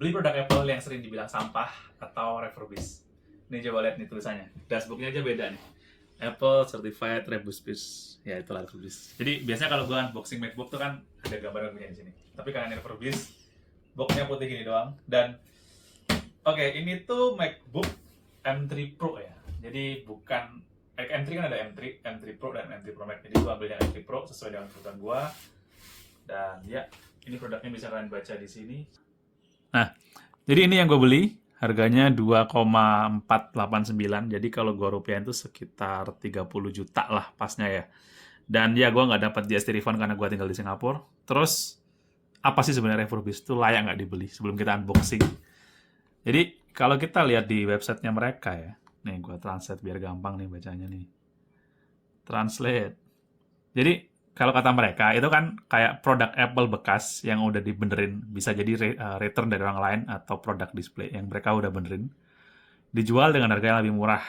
beli produk Apple yang sering dibilang sampah atau refurbished. Nih coba lihat nih tulisannya. Dashboardnya aja beda nih. Apple Certified Refurbished. Ya itulah refurbished. Jadi biasanya kalau gue unboxing MacBook tuh kan ada gambar-gambarnya di sini. Tapi karena ini refurbished, boxnya putih gini doang. Dan oke, ini tuh MacBook M3 Pro ya. Jadi bukan M3 kan ada M3 Pro dan M3 Pro Max. Jadi gue ambil yang M3 Pro sesuai dengan kebutuhan gue. Dan ya, ini produknya bisa kalian baca di sini. Nah, jadi ini yang gue beli. Harganya 2,489. Jadi kalau gue rupiahin itu sekitar 30 juta lah pasnya ya. Dan ya gue nggak dapat GST refund karena gue tinggal di Singapura. Terus, apa sih sebenarnya refurbished itu layak nggak dibeli sebelum kita unboxing? Jadi, kalau kita lihat di websitenya mereka ya. Nih, gue translate biar gampang nih bacanya nih. Translate. Jadi, kalau kata mereka, itu kan kayak produk Apple bekas yang udah dibenerin. Bisa jadi return dari orang lain atau produk display yang mereka udah benerin. Dijual dengan harga yang lebih murah.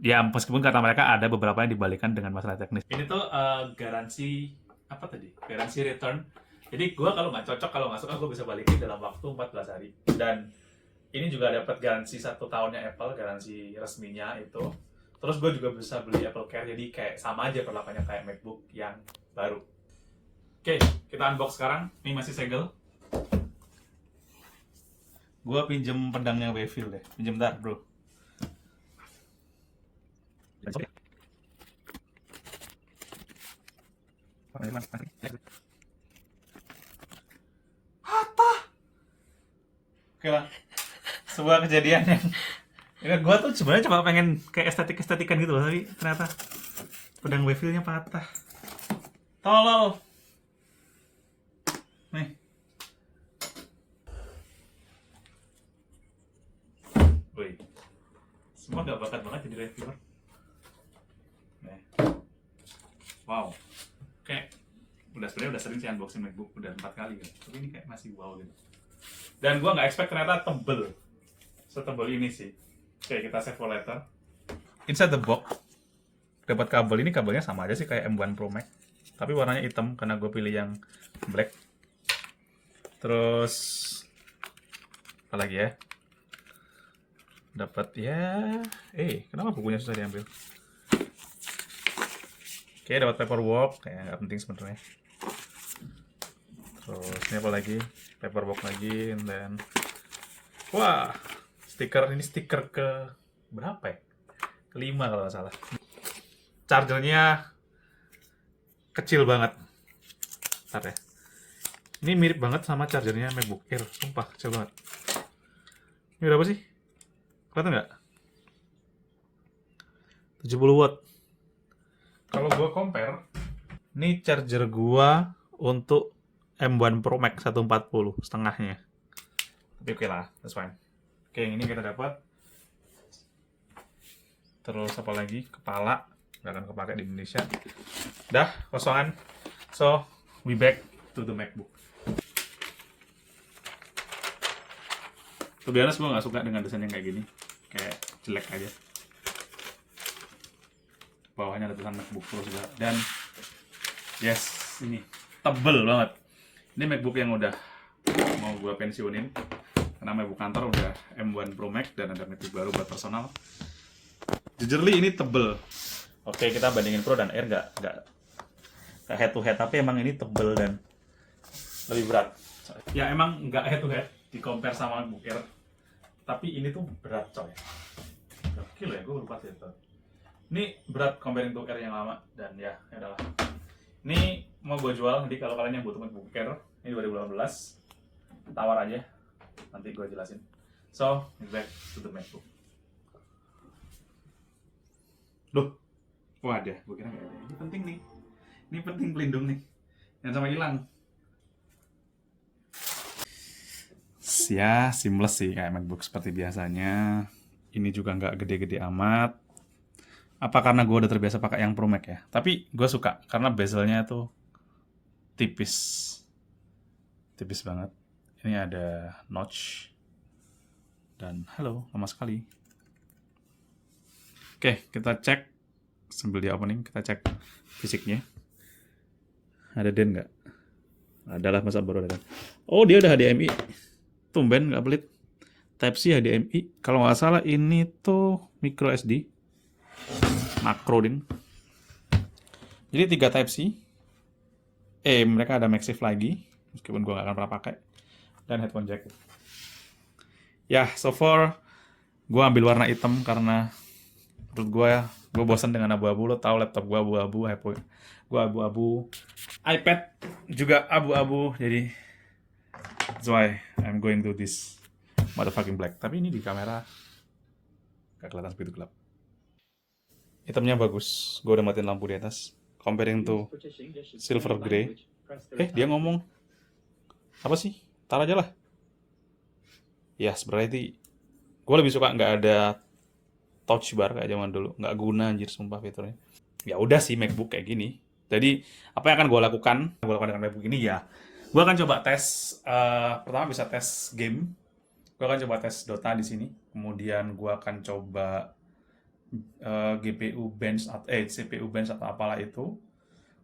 Ya, meskipun kata mereka ada beberapa yang dibalikan dengan masalah teknis. Ini tuh garansi, apa tadi? Garansi return. Jadi gue kalau nggak cocok, kalau nggak suka, gue bisa balikin dalam waktu 14 hari. Dan ini juga dapat garansi 1 tahunnya Apple, garansi resminya itu. Terus gue juga bisa beli Apple Care, jadi kayak sama aja perlakuannya kayak MacBook yang baru. Oke, kita unbox sekarang. Ini masih segel. Gue pinjem pedangnya Wavil deh. Pinjem bentar, bro. Patah! Oke lah. Sebuah kejadian yang ya, gue tuh sebenarnya cuma pengen kayak estetik-estetikan gitu loh, tapi ternyata pedang Wavil-nya patah. Tolol. Nih. Wih. Semua gak bakat banget jadi reviewer. Nih. Wow. Kayak sebenarnya udah sering sih unboxing MacBook, udah 4 kali kan. Tapi ini kayak masih wow gitu. Dan gue nggak expect ternyata tebel. Setebel ini sih. Oke, kita save for later. Inside the box dapat kabel. Ini kabelnya sama aja sih kayak M1 Pro Max, tapi warnanya hitam karena gue pilih yang black. Terus apa lagi ya? Dapat ya, kenapa bukunya susah diambil? Oke, dapat paperwork, kayak nggak penting sebenarnya. Terus ini apa lagi? Paperwork lagi, dan wah, stiker. Ini stiker ke berapa ya? Kelima kalau nggak salah. Chargernya kecil banget. Bentar ya. Ini mirip banget sama chargernya MacBook Air. Sumpah, kecil banget. Ini berapa sih? Kelihatan nggak? 70 watt. Kalau gua compare, ini charger gua untuk M1 Pro Max 140 setengahnya. Tapi oke lah, that's fine. Oke, yang ini kita dapat. Terus apa lagi? Kepala. Nggak akan kepake di Indonesia. Dah, kosongan. So, we back to the MacBook. To be honest, gue nggak suka dengan desain yang kayak gini. Kayak jelek aja. Bawahnya ada tulisan MacBook Pro juga. Dan, yes, ini tebel banget. Ini MacBook yang udah mau gue pensiunin. Karena MacBook kantor udah M1 Pro Max dan ada MacBook baru buat personal. Jujurly ini tebel. Oke, kita bandingin Pro dan Air nggak head to head, tapi emang ini tebel dan lebih berat. Ya emang nggak head to head di compare sama MacBook Air, tapi ini tuh berat coy. Berapa kilo ya? Gue lupa sih itu. Ini berat comparing to Air yang lama, dan ya adalah. Ini mau gue jual, jadi kalau kalian yang butuh MacBook Air, ini 2018, tawar aja. Nanti gue jelasin. So, back to the MacBook. Loh, wadah, gue kira nggak ada. Ini penting nih. Ini penting pelindung nih. Jangan sampai hilang. Ya, seamless sih kayak MacBook seperti biasanya. Ini juga nggak gede-gede amat. Apa karena gue udah terbiasa pakai yang Pro Max ya? Tapi gue suka karena bezelnya tuh tipis. Tipis banget. Ini ada notch. Dan halo, lama sekali. Oke, kita cek sambil di opening, kita cek fisiknya. Ada den nggak? Adalah, masa baru ada. Oh, dia udah HDMI. tumben nggak pelit. Type-C HDMI. Kalau nggak salah ini tuh micro SD. Makro ding. Jadi 3 Type-C. Mereka ada MagSafe lagi. Meskipun gue nggak akan pernah pakai. Dan headphone jack. Ya, so far gue ambil warna hitam karena menurut gue bosan dengan abu-abu. Lo tau laptop gue abu-abu, gue abu-abu, iPad juga abu-abu, jadi that's why I'm going to this motherfucking black. Tapi ini di kamera gak kelihatan begitu gelap. Hitamnya bagus, gue udah matiin lampu di atas. Comparing to silver grey. Dia ngomong apa sih? Tar aja lah. Ya sebenarnya gue lebih suka nggak ada touch bar kayak zaman dulu, nggak guna anjir sumpah fiturnya. Ya udah sih MacBook kayak gini. Jadi apa yang akan gue lakukan dengan MacBook ini ya, gue akan coba tes. Pertama bisa tes game. Gue akan coba tes Dota di sini. Kemudian gue akan coba GPU bench atau CPU bench atau apalah itu.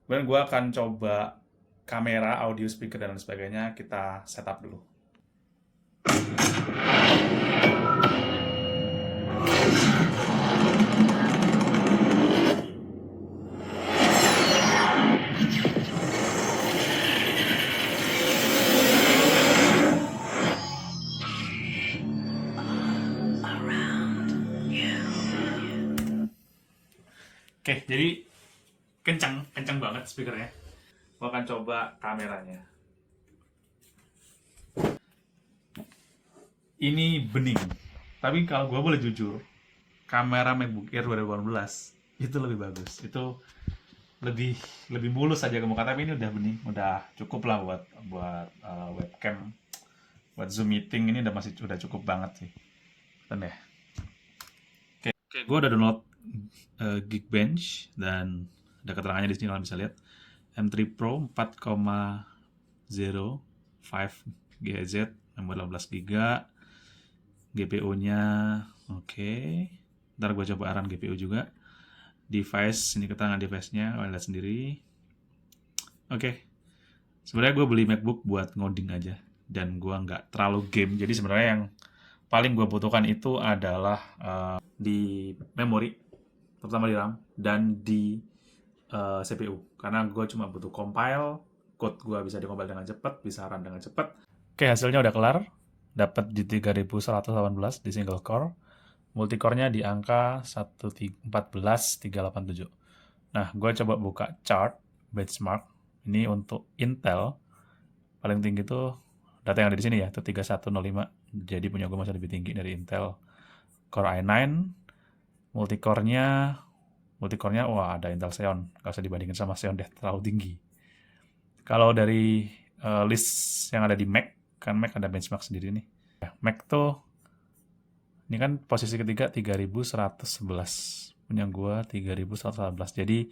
Kemudian gue akan coba kamera, audio, speaker dan lain sebagainya. Kita setup dulu. Oke, jadi kencang banget speakernya. Gue akan coba kameranya. Ini bening. Tapi kalau gue boleh jujur, kamera MacBook Air 2018 itu lebih bagus. Itu lebih mulus aja ke muka. Tapi ini udah bening, udah cukup lah buat webcam, buat Zoom meeting ini udah cukup banget sih. Dan ya. Oke, gue udah download Geekbench dan ada keterangannya di sini, kalian bisa lihat. M3 Pro 4,05 GHz, memori 18 GB, GPU-nya oke. Ntar gue coba run GPU juga. Device, ini keterangan device-nya, kalian lihat sendiri. Oke. Sebenarnya gue beli MacBook buat ngoding aja, dan gue nggak terlalu game. Jadi sebenarnya yang paling gue butuhkan itu adalah di memori, terutama di RAM, dan di CPU. Karena gue cuma butuh compile, code gue bisa di-compile dengan cepat, bisa run dengan cepat. Oke, hasilnya udah kelar. Dapat di 3118 di single core. Multicore-nya di angka 14387. Nah, gue coba buka chart, benchmark. Ini untuk Intel. Paling tinggi tuh, data yang ada di sini ya, itu 3105. Jadi punya gue masih lebih tinggi dari Intel Core i9. Multicore-nya, wah ada Intel Xeon. Gak usah dibandingin sama Xeon deh, terlalu tinggi. Kalau dari list yang ada di Mac, kan Mac ada benchmark sendiri nih. Mac tuh, ini kan posisi ketiga 3111. Punya gue 3111. Jadi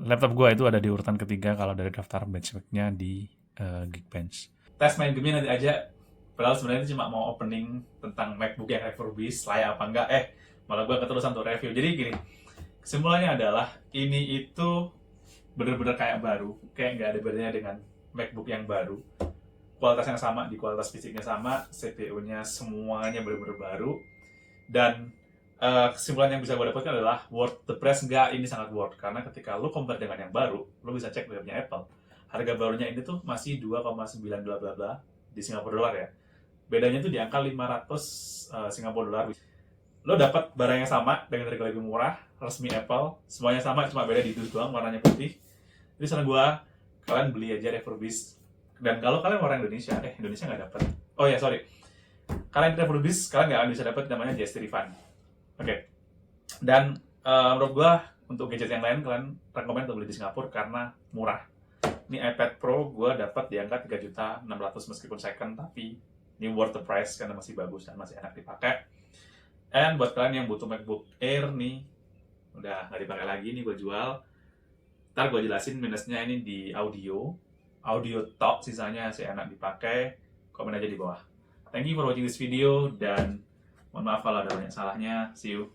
laptop gue itu ada di urutan ketiga kalau dari daftar benchmarknya di Geekbench. Tes main game nanti aja. Padahal sebenarnya itu cuma mau opening tentang MacBook yang refurbished, layak apa enggak. Malah gue keterusan untuk review. Jadi gini, kesimpulannya adalah ini itu bener-bener kayak baru. Kayak nggak ada bedanya dengan MacBook yang baru. Kualitasnya sama, di kualitas fisiknya sama, CPU-nya semuanya bener-bener baru. Dan kesimpulan yang bisa gue dapatkan adalah worth the price. Enggak, ini sangat worth. Karena ketika lo compare dengan yang baru, lo bisa cek webnya Apple. Harga barunya ini tuh masih 2,9 bla bla bla di Singapura dolar ya. Bedanya tuh di angka 500 Singapura dolar. Lo dapat barang yang sama dengan harga lebih murah, resmi Apple, semuanya sama, cuma beda di dus doang, warnanya putih. Jadi saran gue, kalian beli aja refurbished. Dan kalau kalian orang Indonesia, Indonesia nggak dapat. Oh ya, sorry. Kalian refurbished, kalian nggak akan bisa dapat namanya GST refund. Oke. Dan menurut gue, untuk gadget yang lain, kalian rekomend untuk beli di Singapura karena murah. Ini iPad Pro gue dapat di angka 3.600.000 meskipun second, tapi ini worth the price karena masih bagus dan masih enak dipakai. And buat kalian yang butuh MacBook Air nih, udah nggak dipakai lagi nih, gue jual. Ntar gue jelasin minusnya ini di audio top, sisanya masih enak dipakai. Komen aja di bawah. Thank you for watching this video, dan mohon maaf kalau ada banyak salahnya. See you.